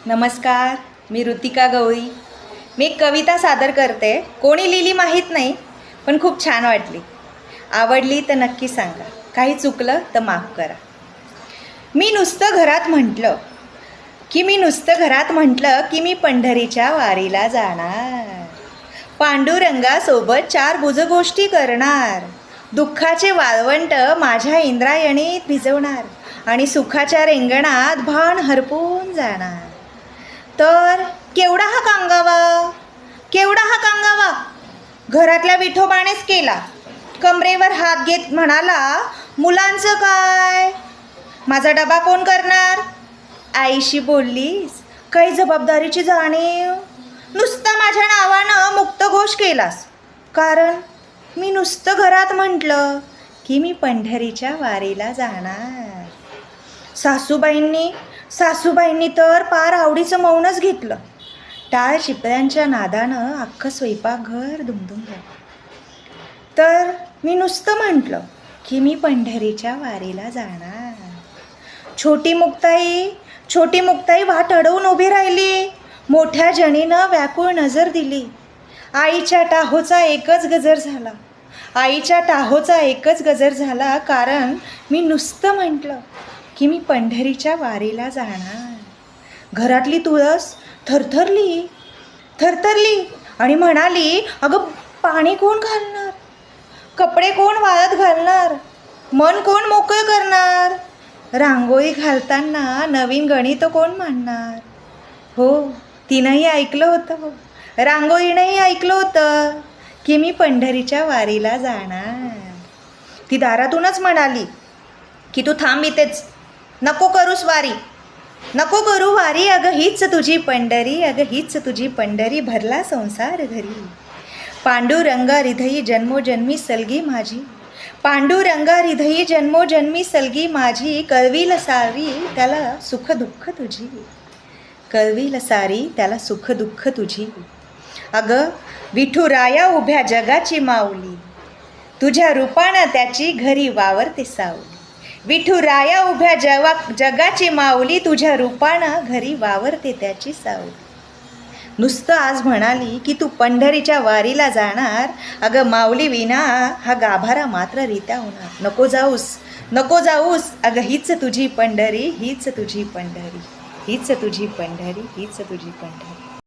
नमस्कार, मी ऋतिका गवळी. मी एक कविता सादर करते. कोणी लिहिली माहीत नाही, पण खूप छान वाटली. आवडली तर नक्की सांगा, काही चुकलं तर माफ करा. मी नुसतं घरात म्हटलं की मी पंढरीच्या वारीला जाणार. पांडुरंगासोबत 4 गोष्टी करणार. दुःखाचे वाळवंट माझ्या इंद्रायणीत भिजवणार आणि सुखाच्या रेंगणात भान हरपून जाणार. तर केवढा हा कांगावा घरातल्या विठोबानेच केला. कमरेवर हात घेत म्हणाला, मुलांचं काय, माझा डबा कोण करणार. आईशी बोललीस, काही जबाबदारीची जाणीव. नुसतं माझ्या नावानं मुक्तघोष केलास, कारण मी नुसतं घरात म्हटलं की मी पंढरीच्या वारीला जाणार. सासूबाईंनी तर पार आवडीचं मौनच घेतलं. टाळ चिपळ्यांच्या नादानं अख्खं स्वयंपाकघर दुमदुमलं. तर मी नुसतं म्हटलं की मी पंढरीच्या वारीला जाणार. छोटी मुक्ताई वाट अडवून उभी राहिली. मोठ्या जणीनं व्याकुळ नजर दिली. आईच्या टाहोचा एकच गजर झाला, कारण मी नुसतं म्हटलं की मी पंढरीच्या वारीला जाणार. घरातली तुळस थरथरली आणि म्हणाली, अगं पाणी कोण घालणार, कपडे कोण वाळत घालणार, मन कोण मोकळं करणार, रांगोळी घालताना नवीन गणित कोण मांडणार. हो, तिनंही ऐकलं होतं, रांगोळीनंही ऐकलं होतं की मी पंढरीच्या वारीला जाणार. ती दारातूनच म्हणाली की तू थांब इथेच, नको करू वारी, अगं हीच तुझी पंढरी, भरला संसार घरी. पांडुरंगा हृदयी जन्मोजन्मी सलगी माझी, कळविल सारी त्याला सुख दुःख तुझी. अगं विठुराया उभ्या जगाची माऊली, तुझ्या रूपानं त्याची घरी वावरते सावली. विठुराया उभ्या जगाची माऊली, तुझ्या रूपानं घरी वावरते त्याची सावली. नुसतं आज म्हणाली की तू पंढरीच्या वारीला जाणार. अगं माऊली विना हा गाभारा मात्र रित्या होणार. नको जाऊस, अगं हीच तुझी पंढरी.